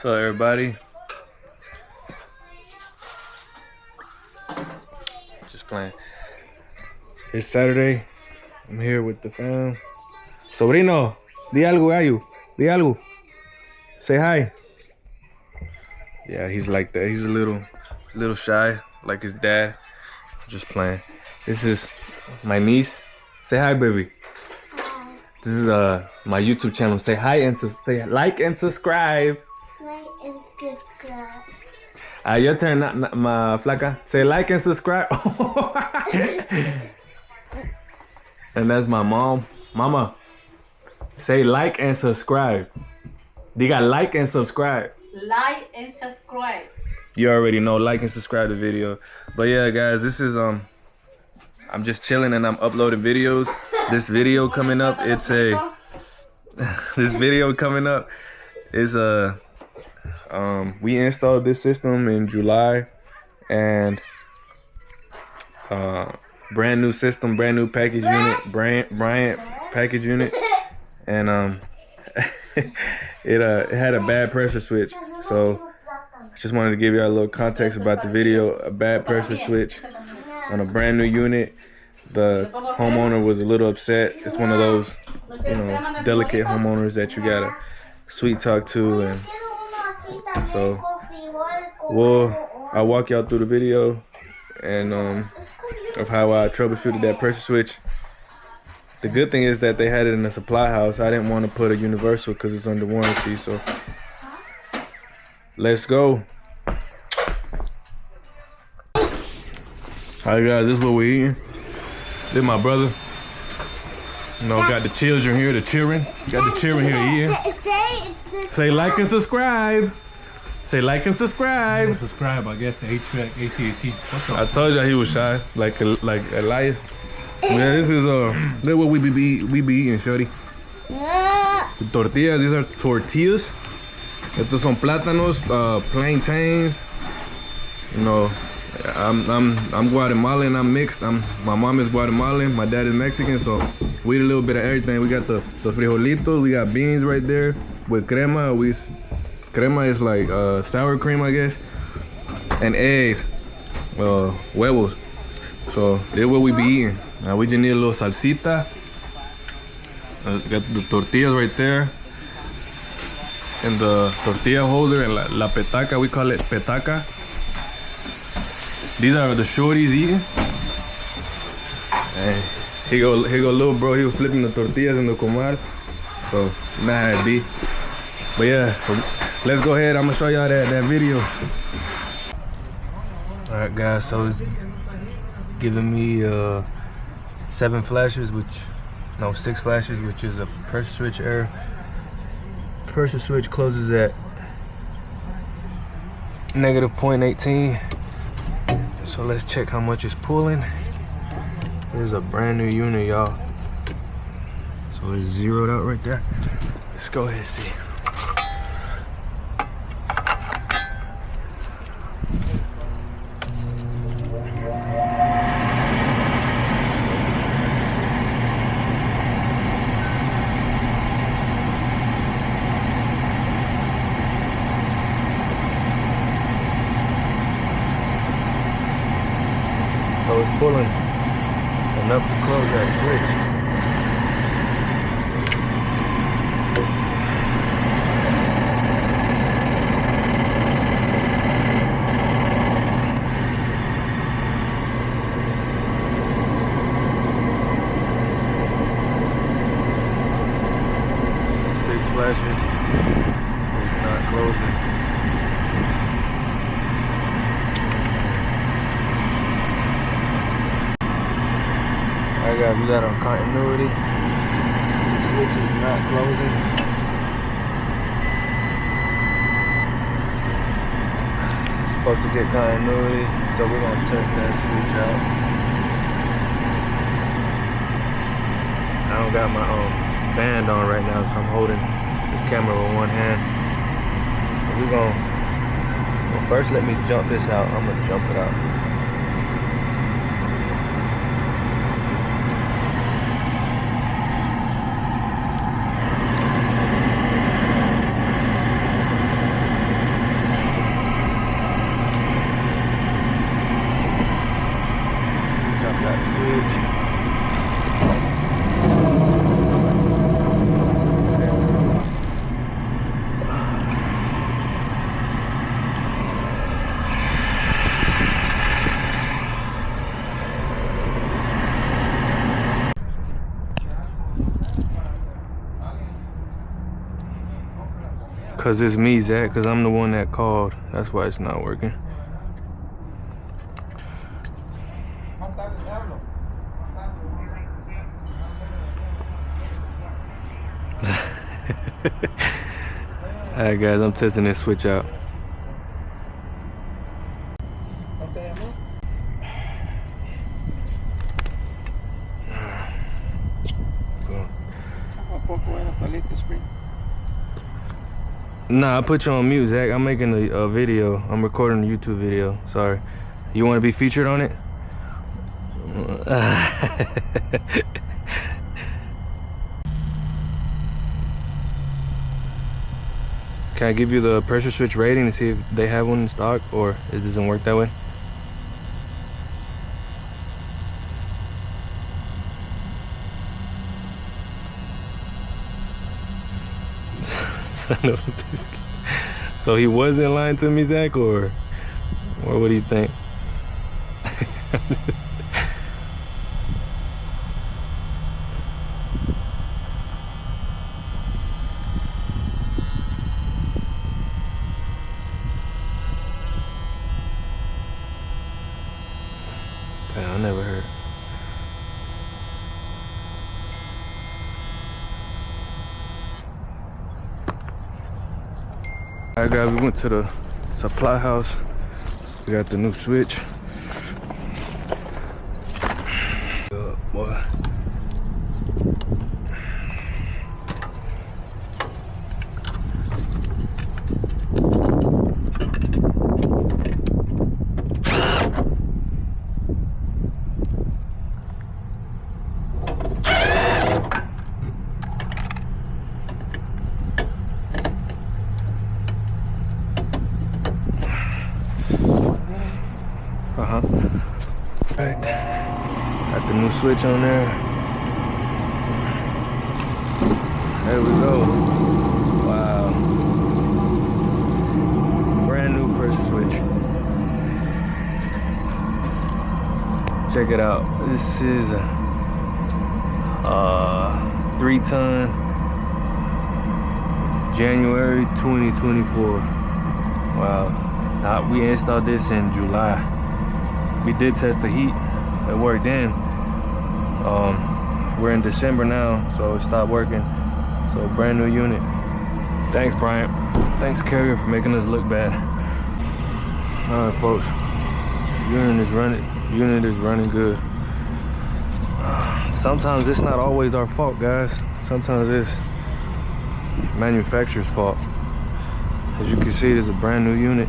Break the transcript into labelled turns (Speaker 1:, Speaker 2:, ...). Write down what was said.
Speaker 1: So everybody, just playing. It's Saturday. I'm here with the fam. Sobrino, di algo, gallo. Di algo. Say hi. Yeah, he's like that. He's a little shy, like his dad. Just playing. This is my niece. Say hi, baby.
Speaker 2: Hi.
Speaker 1: This is my YouTube channel. Say hi and say like and subscribe.
Speaker 2: Like and subscribe.
Speaker 1: Your turn, my flaca. Say like and subscribe. And that's my mom. Mama, say like and subscribe. Diga like and subscribe.
Speaker 3: Like and subscribe.
Speaker 1: You already know, like and subscribe to the video. But yeah, guys, this is I'm just chilling and I'm uploading videos. This video coming up, it's a this video coming up is we installed this system in July, and brand new system, brand new package unit, Bryant package unit, and it had a bad pressure switch. So I just wanted to give y'all a little context about the video. A bad pressure switch on a brand new unit. The homeowner was a little upset. It's one of those, you know, delicate homeowners that you gotta sweet talk to, and so I'll walk y'all through the video and of how I troubleshooted that pressure switch. The good thing is that they had it in a supply house. I didn't want to put a universal because it's under warranty. So let's go. Alright guys, this is what we're eating. This is my brother. You know, got the children here, the children. Got the children here eating. Say like and subscribe. Say like and subscribe.
Speaker 4: Subscribe, I guess, to HVAC. What's up?
Speaker 1: I told y'all he was shy, like Elias. Yeah, this is what we be eating, shorty. The tortillas, these are tortillas. Estos son plátanos, plantains. You know, I'm Guatemalan, I'm mixed. My mom is Guatemalan, my dad is Mexican, so we eat a little bit of everything. We got the frijolitos, we got beans right there with crema. Crema is like sour cream, I guess, and eggs, huevos. So this is what we be eating. Now we just need a little salsita. Got the tortillas right there, and the tortilla holder and la petaca. We call it petaca. These are the shorties eating. And here go little bro. He was flipping the tortillas in the comal. So nah, it be. But yeah, let's go ahead. I'm gonna show y'all that video. All right, guys. So it's giving me 6 flashes, which is a pressure switch error. Pressure switch closes at negative 0.18. So let's check how much it's pulling. There's a brand new unit, y'all. So it's zeroed out right there. Let's go ahead and see. So it's pulling enough to close that switch. It's not closing. Alright guys, we got on continuity. The switch is not closing. It's supposed to get continuity, so we're gonna test that switch out. I don't got my band on right now, so I'm holding this camera with one hand. We're gonna, first let me jump this out. I'm gonna jump it out. Cause it's me, Zach, cause I'm the one that called. That's why it's not working. Alright guys, I'm testing this switch out. Nah, I put you on mute, Zach. I'm making a video. I'm recording a YouTube video. Sorry. You want to be featured on it? Can I give you the pressure switch rating to see if they have one in stock, or it doesn't work that way? Son of a biscuit. So he wasn't lying to me, Zach, or what do you think? Damn, I never heard. Alright guys, we went to the supply house. We got the new switch. Boy. Right. Got the new switch on there. There we go. Wow. Brand new pressure switch. Check it out. This is a 3-ton January 2024. Wow. We installed this in July. We did test the heat. It worked in. We're in December now, so it stopped working. So brand new unit. Thanks, Bryant. Thanks, Carrier, for making us look bad. All right, folks. Unit is running good. Sometimes it's not always our fault, guys. Sometimes it's manufacturer's fault. As you can see, it's a brand new unit.